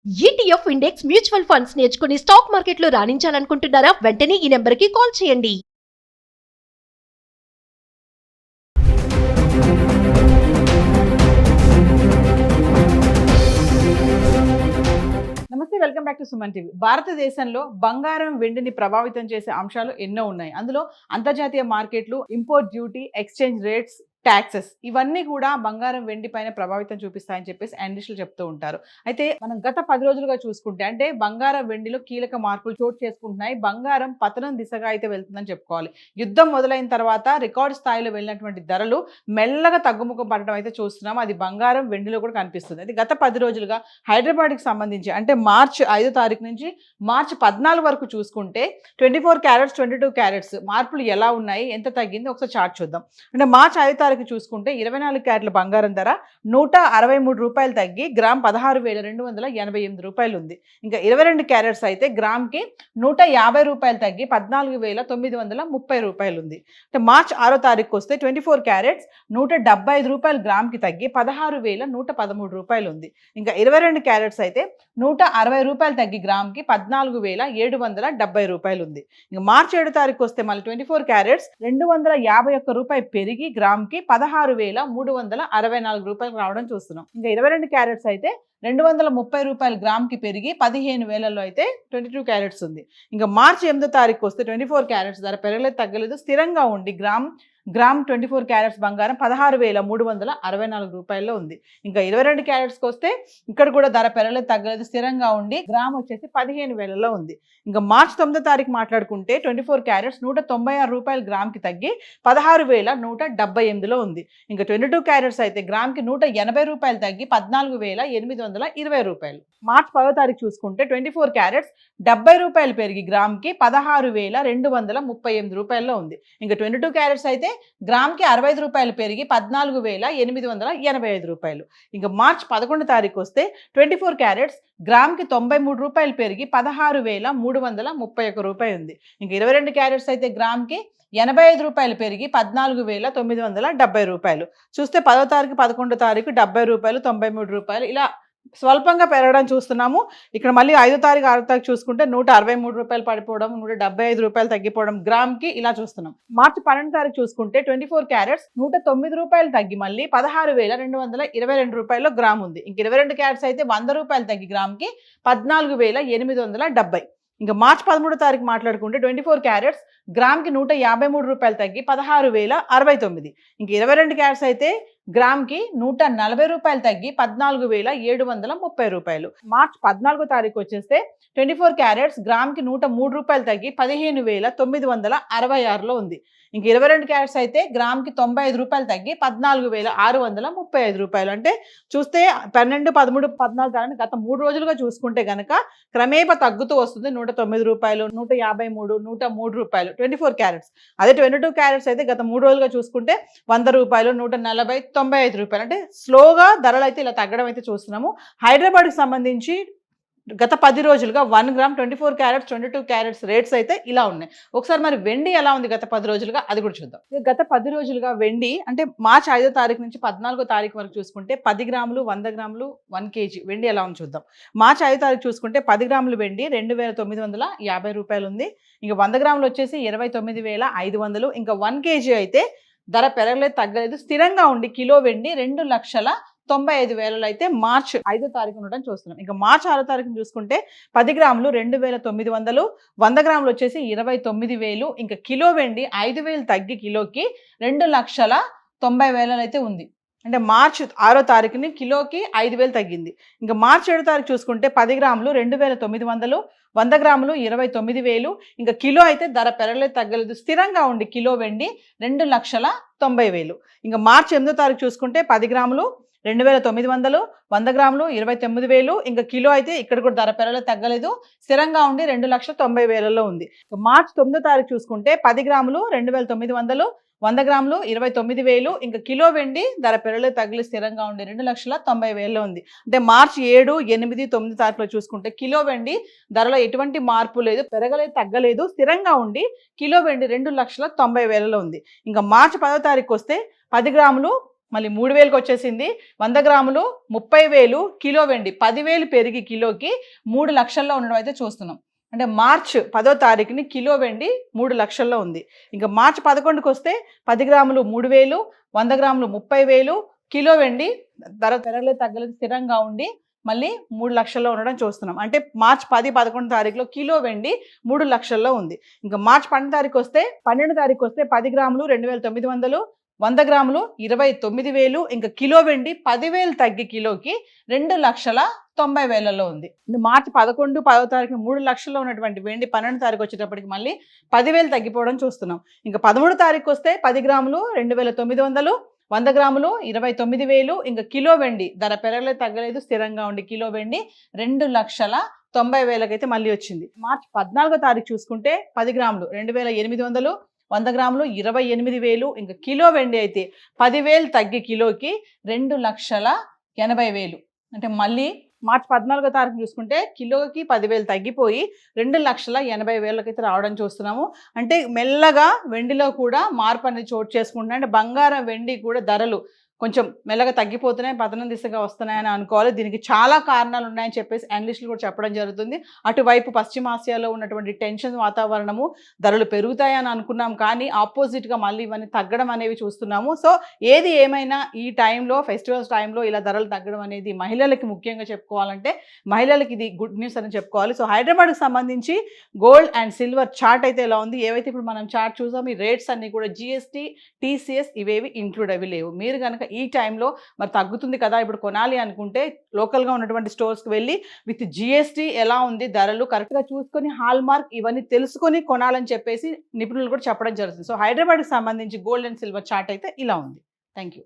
ETF index mutual funds నేర్చుకుని stock మార్కెట్లో రాణించాలనుకుంటున్నారా? వెంటనే ఈ నెంబర్కి కాల్ చేయండి. నమస్తే, welcome back to Suman TV. భారతదేశంలో బంగారం వెండిని ప్రభావితం చేసే అంశాలు ఎన్నో ఉన్నాయి. అందులో అంతర్జాతీయ మార్కెట్లు, import duty, exchange rates, taxes ఇవన్నీ కూడా బంగారం వెండి పైన ప్రభావితం చూపిస్తాయని చెప్పేసి అనలిస్టులు చెప్తూ ఉంటారు. అయితే మనం గత 10 రోజులుగా చూసుకుంటే అంటే బంగారం వెండిలో కీలక మార్పులు చోటు చేసుకుంటున్నాయి. బంగారం పతనం దిశగా అయితే వెళ్తుందని చెప్పుకోవాలి. యుద్ధం మొదలైన తర్వాత రికార్డు స్థాయిలో వెళ్ళినటువంటి ధరలు మెల్లగా తగ్గుముఖం పడడం అయితే చూస్తున్నాం. అది బంగారం వెండిలో కూడా కనిపిస్తుంది. అది గత 10 రోజులుగా హైదరాబాద్కి సంబంధించి అంటే మార్చి 5వ తారీఖు నుంచి మార్చి 14 వరకు చూసుకుంటే 24 క్యారెట్స్ 22 క్యారెట్స్ మార్పులు ఎలా ఉన్నాయి, ఎంత తగ్గింది ఒకసారి చార్ట్ చూద్దాం. అంటే మార్చి 5వ తారీఖు చూసుకుంటే 24 క్యారెట్ల బంగారం ధర 163 రూపాయలు తగ్గి గ్రామ్ 16,288 రూపాయలు ఉంది. ఇంకా 22 క్యారెట్స్ అయితే గ్రామ్కి 150 రూపాయలు తగ్గి 14,930 రూపాయలు ఉంది. అంటే మార్చి 6వ తారీఖుకి వస్తే 24 క్యారెట్స్ 175 రూపాయలు గ్రామ్కి తగ్గి 16,113 రూపాయలు ఉంది. ఇంకా 22 క్యారెట్స్ అయితే 160 రూపాయలు తగ్గి గ్రామ్కి 14,770 రూపాయలు ఉంది. ఇంకా మార్చి 7వ తారీఖు వస్తే మళ్ళీ 24 క్యారెట్స్ 251 రూపాయలు పెరిగి గ్రామ్కి 16,364 రూపాయలు రావడం చూస్తున్నాం. ఇంకా 22 క్యారెట్స్ అయితే 230 రూపాయలు గ్రామ్కి పెరిగి 15,000లో అయితే 22 క్యారెట్స్ ఉంది. ఇంకా మార్చి 8వ తారీఖు వస్తే 24 క్యారెట్స్ ధర పెరగలేదు తగ్గలేదు, స్థిరంగా ఉండి గ్రామ్ 24 క్యారెట్స్ బంగారం 16,364 రూపాయల్లో ఉంది. ఇంకా 22 క్యారెట్స్కి వస్తే ఇక్కడ కూడా ధర పెరగలేదు తగ్గలేదు, స్థిరంగా ఉండి గ్రామ్ వచ్చేసి 15,000లో ఉంది. ఇంకా మార్చి 9వ తారీఖు మాట్లాడుకుంటే 24 క్యారెట్స్ 196 రూపాయలు గ్రామ్కి తగ్గి 16,178లో ఉంది. ఇంకా 22 క్యారెట్స్ అయితే గ్రామ్కి 180 రూపాయలు తగ్గి 14,820 రూపాయలు. మార్చి 10వ తారీఖు చూసుకుంటే 24 క్యారెట్స్ 70 రూపాయలు పెరిగి గ్రామ్కి 16,238 రూపాయల్లో ఉంది. ఇంకా 22 క్యారెట్స్ అయితే గ్రామ్కి 65 రూపాయలు పెరిగి 14,885 రూపాయలు. ఇంకా మార్చి 11వ తారీఖు వస్తే 24 క్యారెట్స్ గ్రామ్కి 93 రూపాయలు పెరిగి 16,331 రూపాయలు ఉంది. ఇంకా 22 క్యారెట్స్ అయితే గ్రామ్కి 85 రూపాయలు పెరిగి 14,970 రూపాయలు. చూస్తే 10వ తారీఖు 11వ తారీఖు 70 రూపాయలు 93 రూపాయలు ఇలా స్వల్పంగా పెరగడం చూస్తున్నాము. ఇక్కడ మళ్ళీ 5వ తారీఖు 6వ తారీఖు చూసుకుంటే 163 రూపాయలు పడిపోవడం, 175 రూపాయలు తగ్గిపోవడం గ్రామ్కి ఇలా చూస్తున్నాం. మార్చి 12వ తారీఖు చూసుకుంటే 24 క్యారెట్స్ 109 రూపాయలు తగ్గి మళ్ళీ 16,222 రూపాయలు గ్రామ్ ఉంది. ఇంక 22 క్యారెట్స్ అయితే 100 రూపాయలు తగ్గి గ్రామ్కి 14,870. ఇంకా మార్చి 13వ తారీఖు మాట్లాడుకుంటే 24 క్యారెట్స్ గ్రామ్కి 153 రూపాయలు తగ్గి 16,069. ఇంక 22 క్యారెట్స్ అయితే గ్రామ్కి 140 రూపాయలు తగ్గి 14,730 రూపాయలు. మార్చి 14వ తారీఖు వచ్చేస్తే 24 క్యారెట్స్ గ్రామ్కి 103 రూపాయలు తగ్గి 15,966లో ఉంది. ఇంక 22 క్యారెట్స్ అయితే గ్రామ్కి 95 రూపాయలు తగ్గి 14,635 రూపాయలు. అంటే చూస్తే 12, 13, 14 తారీఖు గత 3 రోజులుగా చూసుకుంటే కనుక క్రమేప తగ్గుతూ వస్తుంది. 109 రూపాయలు, 153, 103 రూపాయలు 24 క్యారెట్స్. అదే 22 క్యారెట్స్ అయితే గత 3 రోజులుగా చూసుకుంటే 100 రూపాయలు, 140, 95 రూపాయలు. అంటే స్లోగా ధరలు అయితే ఇలా తగ్గడం అయితే చూస్తున్నాము. హైదరాబాద్కి సంబంధించి గత 10 రోజులుగా 1 గ్రామ్ 24 క్యారెట్స్ 22 క్యారెట్స్ రేట్స్ అయితే ఇలా ఉన్నాయి. ఒకసారి మరి వెండి ఎలా ఉంది గత 10 రోజులుగా అది కూడా చూద్దాం. గత 10 రోజులుగా వెండి అంటే మార్చి 5వ తారీఖు నుంచి 14వ తారీఖు వరకు చూసుకుంటే 10 గ్రాములు 100 గ్రాములు 1 కేజీ వెండి ఎలా ఉంది చూద్దాం. మార్చి 5వ తారీఖు చూసుకుంటే 10 గ్రాములు వెండి 2,950 రూపాయలు ఉంది. ఇంకా 100 గ్రాములు వచ్చేసి 29,500. ఇంకా 1 కేజీ అయితే ధర పెరగలేదు తగ్గలేదు, స్థిరంగా ఉండి కిలో వెండి 2,95,000 అయితే మార్చి 5వ తారీఖు ఉండడం చూస్తున్నాం. ఇంకా మార్చి 6వ తారీఖున చూసుకుంటే 10 గ్రాములు 2,900, 100 గ్రాములు వచ్చేసి 29,000. ఇంకా కిలో వెండి 5,000 తగ్గి కిలోకి 2,90,000 అయితే ఉంది. అంటే మార్చి 6వ తారీఖుని కిలోకి 5,000 తగ్గింది. ఇంకా మార్చి 7వ తారీఖు చూసుకుంటే 10 గ్రాములు 2,900, 100 గ్రాములు 29,000. ఇంకా కిలో అయితే ధర పెరగలేదు తగ్గలేదు, స్థిరంగా ఉండి కిలో వెండి 2,90,000. ఇంకా మార్చి 8వ తారీఖు చూసుకుంటే 10 గ్రాములు 2,900, 100 గ్రాములు 29,000. ఇంకా కిలో అయితే ఇక్కడ కూడా ధర పెరగలేదు తగ్గలేదు, స్థిరంగా ఉండి 2,90,000లో ఉంది. మార్చి 9వ తారీఖు చూసుకుంటే 10 గ్రాములు 2,900, 100 గ్రాములు 29,000. ఇంకా కిలో వెండి ధర పెరగలేదు తగ్గలేదు, స్థిరంగా ఉండి 2,90,000లో ఉంది. అంటే మార్చి 7, 8, 9 తారీఖులో చూసుకుంటే కిలో వెండి ధరలో ఎటువంటి మార్పు లేదు, పెరగలేదు తగ్గలేదు, స్థిరంగా ఉండి కిలో వెండి 2,90,000లో ఉంది. ఇంకా మార్చి 10వ తారీఖు వస్తే 10 గ్రాములు మళ్ళీ 3,000కి వచ్చేసింది. 100 గ్రాములు 30,000, కిలో వెండి 10,000 పెరిగి కిలోకి 3 లక్షల్లో ఉండడం అయితే చూస్తున్నాం. అంటే మార్చ్ 10వ తారీఖుని కిలో వెండి 3 లక్షల్లో ఉంది. ఇంకా మార్చ్ 11కి వస్తే 10 గ్రాములు 3,000, 100 గ్రాములు 30,000, కిలో వెండి ధర పెరగలేదు తగ్గలేదు స్థిరంగా ఉండి మళ్ళీ 3 లక్షల్లో ఉండడం చూస్తున్నాం. అంటే మార్చ్ 10, 11 తారీఖులో కిలో వెండి 3 లక్షల్లో ఉంది. ఇంకా మార్చ్ 12 తారీఖు వస్తే 10 గ్రాములు 2,900, 100 గ్రాములు 29,000, ఇంకా కిలో వెండి 10,000 తగ్గి కిలోకి 2,90,000లో ఉంది. మార్చి 11, 10వ తారీఖు 3 లక్షల్లో ఉన్నటువంటి వెండి 12 తారీఖు వచ్చేటప్పటికి మళ్ళీ 10,000 తగ్గిపోవడం చూస్తున్నాం. ఇంకా 13 తారీఖు వస్తే 10 గ్రాములు 2,900, 100 గ్రాములు 29,000, ఇంకా కిలో వెండి ధర పెరగలేదు తగ్గలేదు స్థిరంగా ఉండి కిలో వెండి 2,90,000 అయితే మళ్ళీ వచ్చింది. మార్చి 14వ తారీఖు చూసుకుంటే 10 గ్రాములు 2,800, 100 గ్రాములు 28,000, ఇంకా కిలో వెండి అయితే 10,000 తగ్గి కిలోకి 2,80,000. అంటే మళ్ళీ మార్చి 14వ తారీఖు చూసుకుంటే కిలోకి 10,000 తగ్గిపోయి 2,80,000 అయితే రావడం చూస్తున్నాము. అంటే మెల్లగా వెండిలో కూడా మార్పు అనేది చోటు చేసుకుంటున్నాయి. అంటే బంగారం వెండి కూడా ధరలు కొంచెం మెల్లగా తగ్గిపోతున్నాయి, పతనం దిశగా వస్తున్నాయని అనుకోవాలి. దీనికి చాలా కారణాలు ఉన్నాయని చెప్పేసి అనలిస్టులు కూడా చెప్పడం జరుగుతుంది. అటువైపు పశ్చిమాసియాలో ఉన్నటువంటి టెన్షన్ వాతావరణము, ధరలు పెరుగుతాయని అనుకున్నాం కానీ ఆపోజిట్గా మళ్ళీ ఇవన్నీ తగ్గడం అనేవి చూస్తున్నాము. సో ఏది ఏమైనా ఈ టైంలో ఫెస్టివల్స్ టైంలో ఇలా ధరలు తగ్గడం అనేది మహిళలకి ముఖ్యంగా చెప్పుకోవాలంటే మహిళలకి ఇది గుడ్ న్యూస్ అని చెప్పుకోవాలి. సో హైదరాబాద్కి సంబంధించి గోల్డ్ అండ్ సిల్వర్ చార్ట్ అయితే ఎలా ఉంది, ఏవైతే ఇప్పుడు మనం చార్ట్ చూసాం ఈ రేట్స్ అన్నీ కూడా GST, TCS ఇవేవి ఇంక్లూడ్ అవి లేవు. మీరు కనుక ఈ టైంలో మరి తగ్గుతుంది కదా ఇప్పుడు కొనాలి అనుకుంటే లోకల్గా ఉన్నటువంటి స్టోర్స్కి వెళ్ళి విత్ GST ఎలా ఉంది ధరలు కరెక్ట్గా చూసుకొని హాల్ మార్క్ ఇవన్నీ తెలుసుకొని కొనాలని చెప్పేసి నిపుణులు కూడా చెప్పడం జరుగుతుంది. సో హైదరాబాద్కి సంబంధించి గోల్డ్ అండ్ సిల్వర్ చార్ట్ అయితే ఇలా ఉంది. Thank you.